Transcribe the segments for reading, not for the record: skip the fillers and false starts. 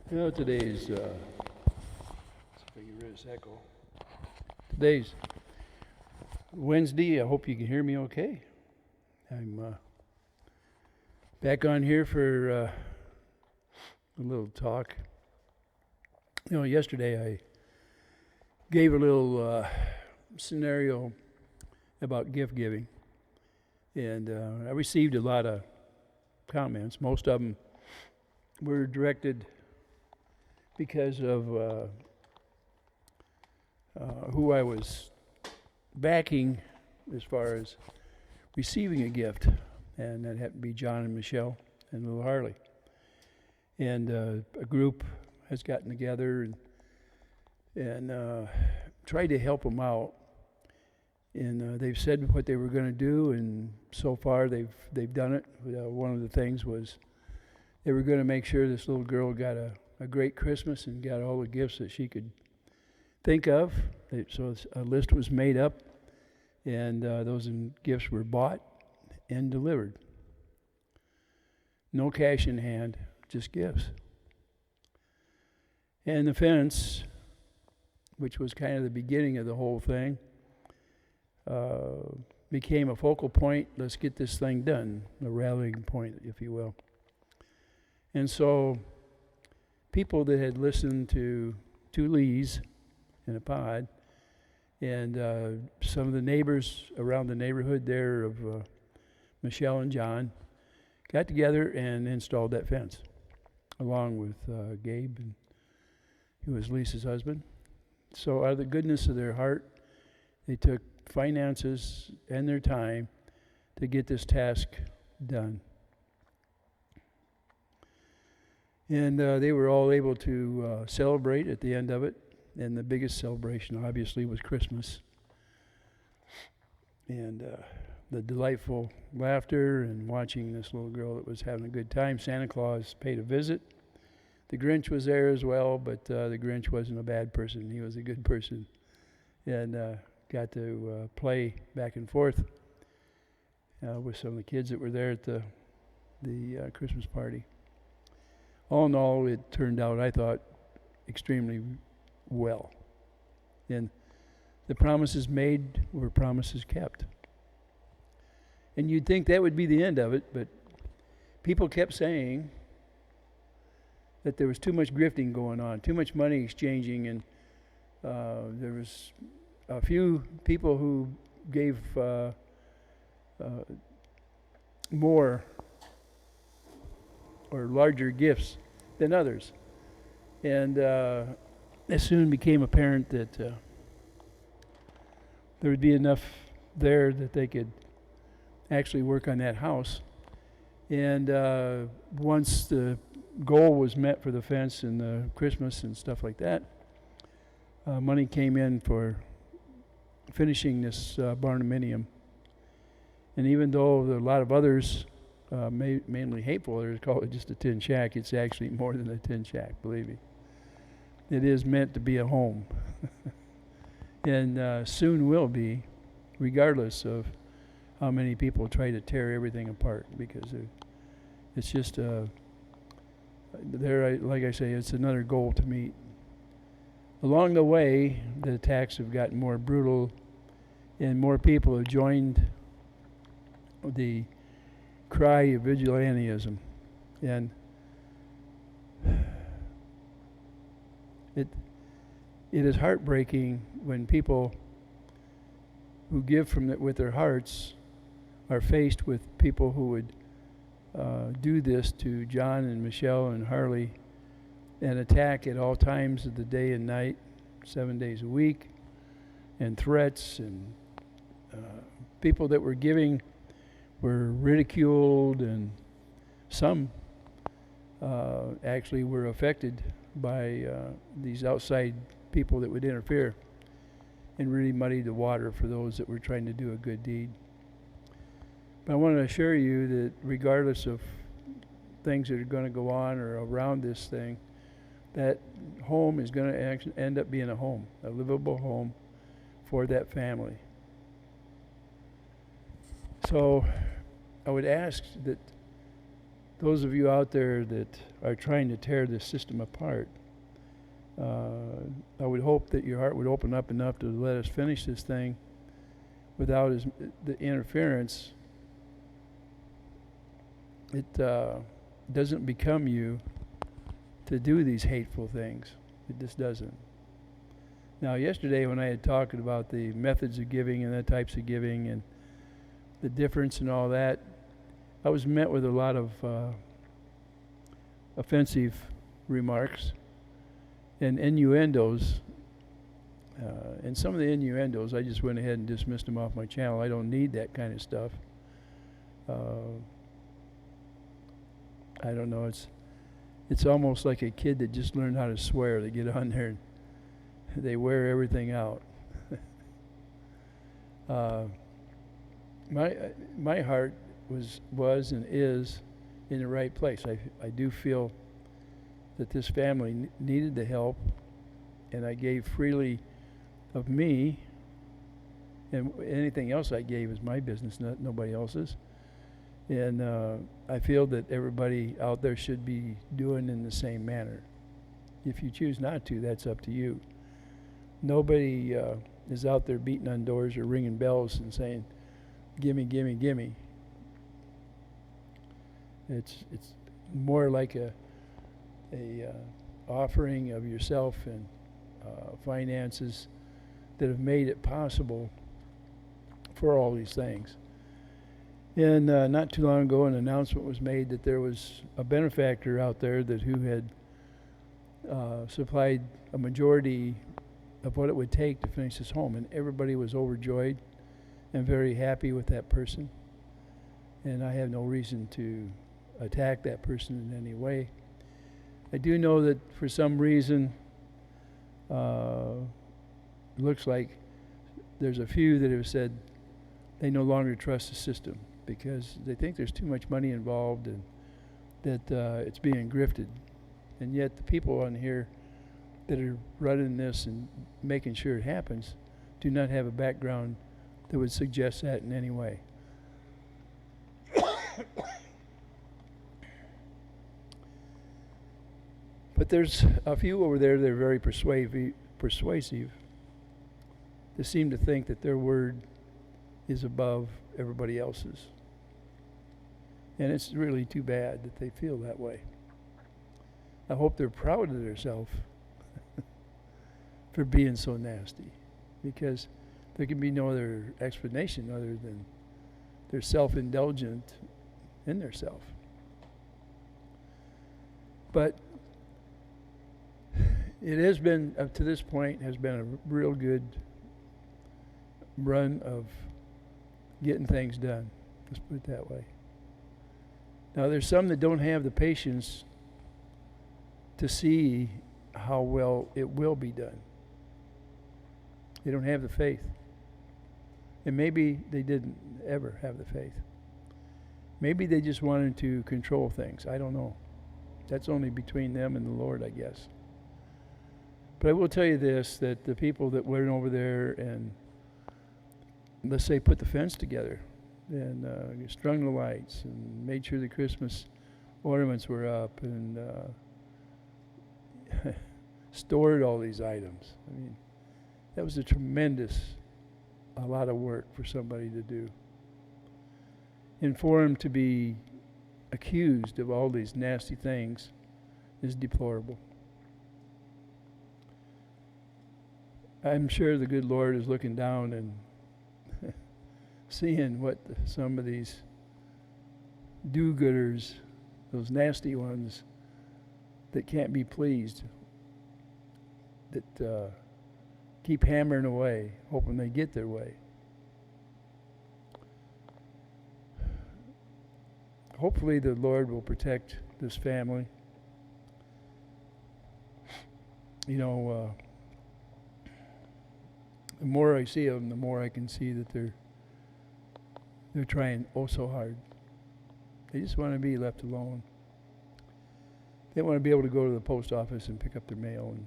Today's, see if I get rid of this echo. Today's Wednesday. I hope you can hear me okay. I'm back on here for a little talk. Yesterday I gave a little scenario about gift giving, and I received a lot of comments. Most of them were directed because of who I was backing as far as receiving a gift, and that happened to be John and Michelle and little Harley. And a group has gotten together and tried to help them out. And they've said what they were going to do, and so far they've done it. One of the things was they were going to make sure this little girl got a great Christmas and got all the gifts that she could think of. So a list was made up, and those gifts were bought and delivered. No cash in hand, just gifts. And the fence, which was kind of the beginning of the whole thing, became a focal point. Let's get this thing done, a rallying point, if you will. And so people that had listened to two Lees in a pod, and some of the neighbors around the neighborhood there of Michelle and John got together and installed that fence, along with Gabe, and who was Lisa's husband. So out of the goodness of their heart, they took finances and their time to get this task done. And they were all able to celebrate at the end of it. And the biggest celebration, obviously, was Christmas. And the delightful laughter and watching this little girl that was having a good time. Santa Claus paid a visit. The Grinch was there as well, but the Grinch wasn't a bad person. He was a good person. And got to play back and forth with some of the kids that were there at the Christmas party. All in all, it turned out, I thought, extremely well. And the promises made were promises kept. And you'd think that would be the end of it, but people kept saying that there was too much grifting going on, too much money exchanging, and there was a few people who gave more or larger gifts than others. And it soon became apparent that there would be enough there that they could actually work on that house. And once the goal was met for the fence and the Christmas and stuff like that, money came in for finishing this barnuminium. And even though a lot of others, mainly hateful others, call it just a tin shack, it's actually more than a tin shack, believe me. It is meant to be a home. And soon will be, regardless of how many people try to tear everything apart, because it's just like I say, it's another goal to meet. Along the way, the attacks have gotten more brutal, and more people have joined the cry of vigilantism. And it is heartbreaking when people who give with their hearts are faced with people who would do this to John and Michelle and Harley and attack at all times of the day and night, 7 days a week, and threats, and people that were giving were ridiculed, and some actually were affected by these outside people that would interfere and really muddy the water for those that were trying to do a good deed. But I want to assure you that regardless of things that are going to go on or around this thing, that home is going to end up being a home, a livable home for that family. So I would ask that those of you out there that are trying to tear this system apart, I would hope that your heart would open up enough to let us finish this thing without the interference. It doesn't become you to do these hateful things. It just doesn't. Now, yesterday when I had talked about the methods of giving and the types of giving and the difference and all that, I was met with a lot of offensive remarks and innuendos. And some of the innuendos, I just went ahead and dismissed them off my channel. I don't need that kind of stuff. I don't know. It's almost like a kid that just learned how to swear. They get on there and they wear everything out. My heart was and is in the right place. I do feel that this family needed the help, and I gave freely of me, and anything else I gave is my business, nobody else's. And I feel that everybody out there should be doing in the same manner. If you choose not to, that's up to you. Nobody is out there beating on doors or ringing bells and saying, "Gimme, gimme, gimme." It's more like a offering of yourself and finances that have made it possible for all these things. And not too long ago, an announcement was made that there was a benefactor out there who had supplied a majority of what it would take to finish this home, and everybody was overjoyed and very happy with that person. And I have no reason to attack that person in any way. I do know that for some reason, it looks like there's a few that have said they no longer trust the system because they think there's too much money involved and that it's being grifted. And yet the people on here that are running this and making sure it happens do not have a background that would suggest that in any way. But there's a few over there that are very persuasive. They seem to think that their word is above everybody else's. And it's really too bad that they feel that way. I hope they're proud of themselves for being so nasty, because there can be no other explanation other than they're self-indulgent in their self. But it has been, up to this point, has been a real good run of getting things done. Let's put it that way. Now, there's some that don't have the patience to see how well it will be done. They don't have the faith. And maybe they didn't ever have the faith. Maybe they just wanted to control things. I don't know. That's only between them and the Lord, I guess. But I will tell you this, that the people that went over there and, let's say, put the fence together and strung the lights and made sure the Christmas ornaments were up and stored all these items. I mean, that was a lot of work for somebody to do. And for him to be accused of all these nasty things is deplorable. I'm sure the good Lord is looking down and seeing what some of these do-gooders, those nasty ones that can't be pleased, that keep hammering away, hoping they get their way. Hopefully the Lord will protect this family. You know, the more I see of them, the more I can see that they're trying oh so hard. They just want to be left alone. They want to be able to go to the post office and pick up their mail and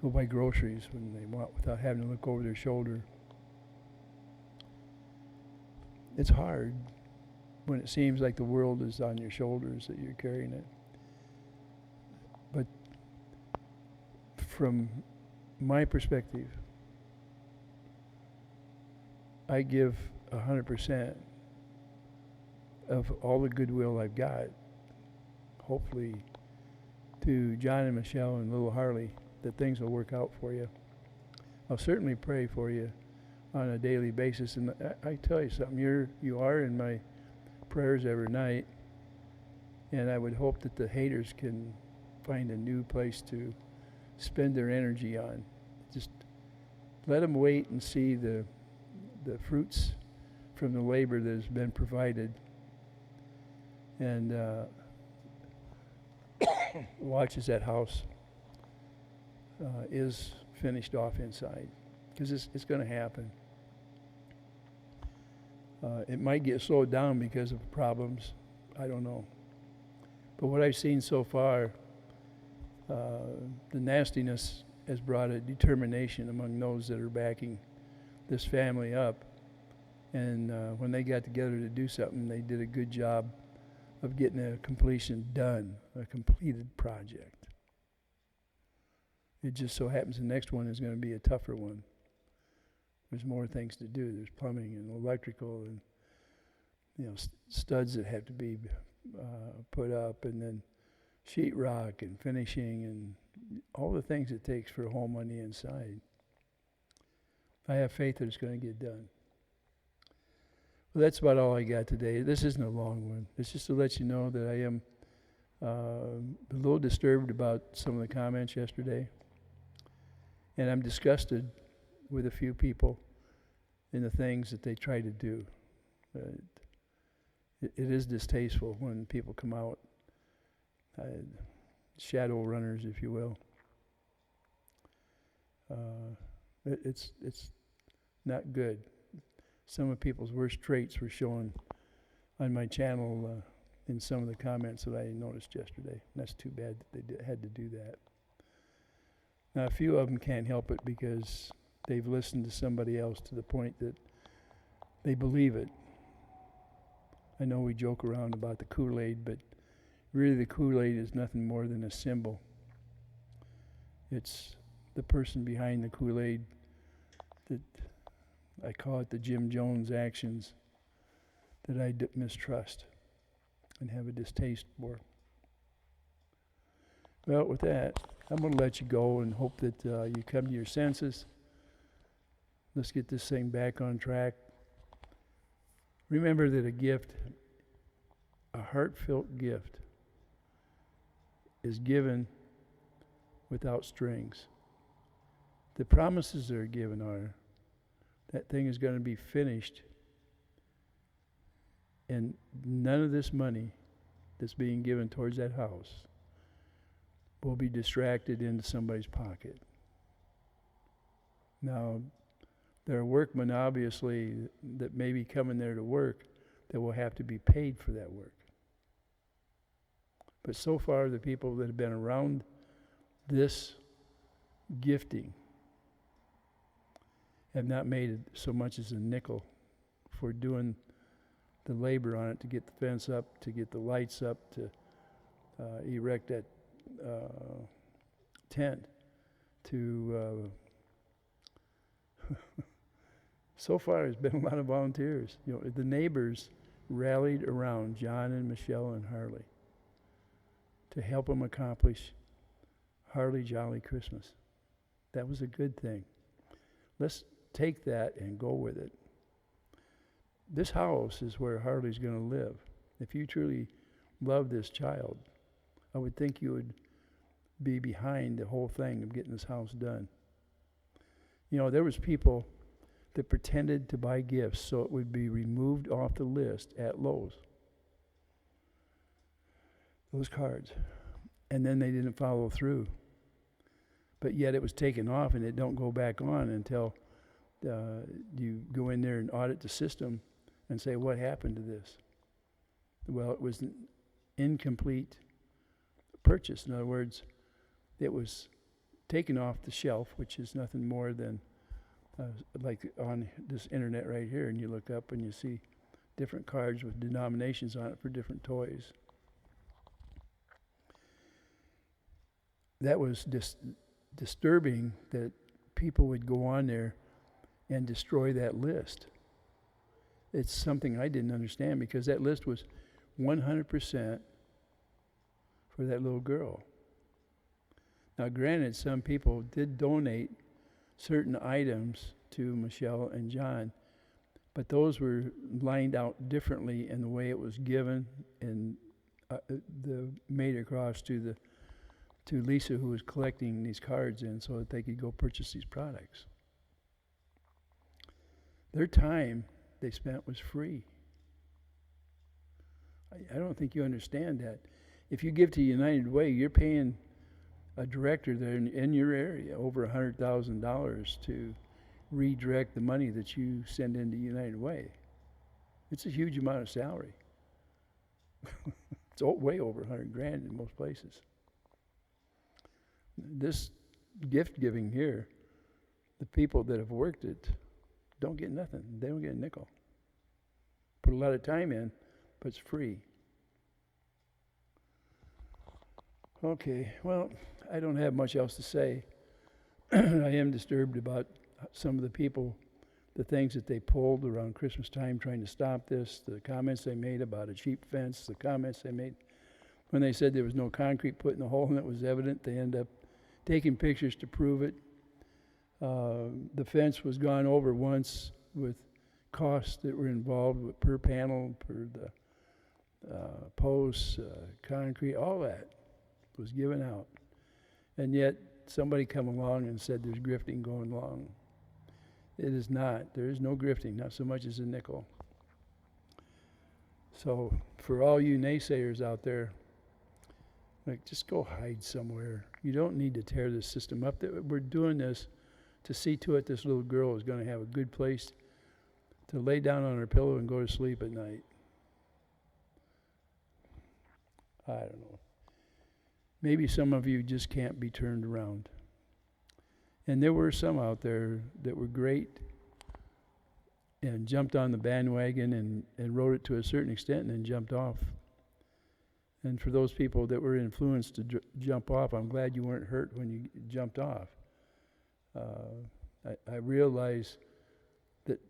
go buy groceries when they want without having to look over their shoulder. It's hard, when it seems like the world is on your shoulders that you're carrying it. But from my perspective, I give 100% of all the goodwill I've got, hopefully, to John and Michelle and little Harley, that things will work out for you. I'll certainly pray for you on a daily basis, and I tell you something, you are in my prayers every night, and I would hope that the haters can find a new place to spend their energy on. Just let them wait and see the fruits from the labor that has been provided, and watch as that house is finished off inside, because it's going to happen. It might get slowed down because of problems, I don't know. But what I've seen so far, the nastiness has brought a determination among those that are backing this family up. And when they got together to do something, they did a good job of getting a completion done, a completed project. It just so happens the next one is going to be a tougher one. There's more things to do. There's plumbing and electrical and studs that have to be put up, and then sheetrock and finishing and all the things it takes for a home on the inside. I have faith that it's going to get done. Well, that's about all I got today. This isn't a long one. It's just to let you know that I am a little disturbed about some of the comments yesterday. And I'm disgusted with a few people in the things that they try to do. It is distasteful when people come out, shadow runners, if you will. It's not good. Some of people's worst traits were shown on my channel in some of the comments that I noticed yesterday. And that's too bad that they had to do that. Now, a few of them can't help it because they've listened to somebody else to the point that they believe it. I know we joke around about the Kool-Aid, but really the Kool-Aid is nothing more than a symbol. It's the person behind the Kool-Aid that I call it the Jim Jones actions that I mistrust and have a distaste for. Well, with that, I'm going to let you go and hope that you come to your senses. Let's get this thing back on track. Remember that a gift, a heartfelt gift, is given without strings. The promises that are given are that thing is going to be finished, and none of this money that's being given towards that house will be distracted into somebody's pocket. Now, there are workmen, obviously, that may be coming there to work that will have to be paid for that work. But so far, the people that have been around this gifting have not made it so much as a nickel for doing the labor on it to get the fence up, to get the lights up, to erect that tent, to so far there's been a lot of volunteers. The neighbors rallied around John and Michelle and Harley to help them accomplish Harley Jolly Christmas. That was a good thing. Let's take that and go with it. This house is where Harley's going to live. If you truly love this child, I would think you would be behind the whole thing of getting this house done. There was people that pretended to buy gifts so it would be removed off the list at Lowe's. Those cards. And then they didn't follow through. But yet it was taken off, and it don't go back on until you go in there and audit the system and say, what happened to this? Well, it was an incomplete purchase. In other words, it was taken off the shelf, which is nothing more than like on this internet right here, and you look up and you see different cards with denominations on it for different toys. That was disturbing that people would go on there and destroy that list. It's something I didn't understand, because that list was 100% for that little girl. Now, granted, some people did donate certain items to Michelle and John, but those were lined out differently in the way it was given, and made across to Lisa, who was collecting these cards in, so that they could go purchase these products. Their time they spent was free. I don't think you understand that. If you give to United Way, you're paying a director there in your area over $100,000 to redirect the money that you send into United Way. It's a huge amount of salary. It's way over $100,000 in most places. This gift giving here, the people that have worked it don't get nothing. They don't get a nickel. Put a lot of time in, but it's free. Okay, well, I don't have much else to say. I am disturbed about some of the people, the things that they pulled around Christmas time trying to stop this, the comments they made about a cheap fence, the comments they made when they said there was no concrete put in the hole and it was evident. They end up taking pictures to prove it. The fence was gone over once with costs that were involved with per panel, per the posts, concrete, all that was given out. And yet somebody come along and said there's grifting going along. It is not. There is no grifting, not so much as a nickel. So for all you naysayers out there, like, just go hide somewhere. You don't need to tear this system up. We're doing this to see to it this little girl is going to have a good place to lay down on her pillow and go to sleep at night. I don't know. Maybe some of you just can't be turned around. And there were some out there that were great and jumped on the bandwagon and rode it to a certain extent and then jumped off. And for those people that were influenced to jump off, I'm glad you weren't hurt when you jumped off. I realize that,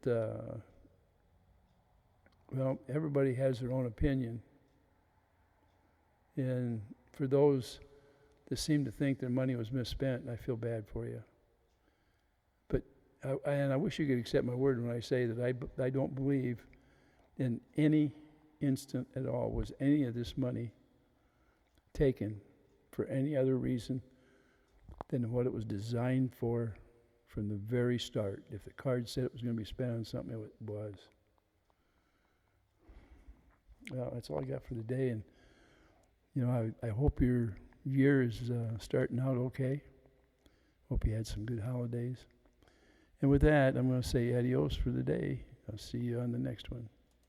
well, everybody has their own opinion. And for those that seem to think their money was misspent, I feel bad for you. But I wish you could accept my word when I say that I don't believe in any instant at all was any of this money taken for any other reason than what it was designed for from the very start. If the card said it was going to be spent on something, it was. Well, that's all I got for the day. And you know, I hope your year is starting out okay. Hope you had some good holidays. And with that, I'm going to say adios for the day. I'll see you on the next one.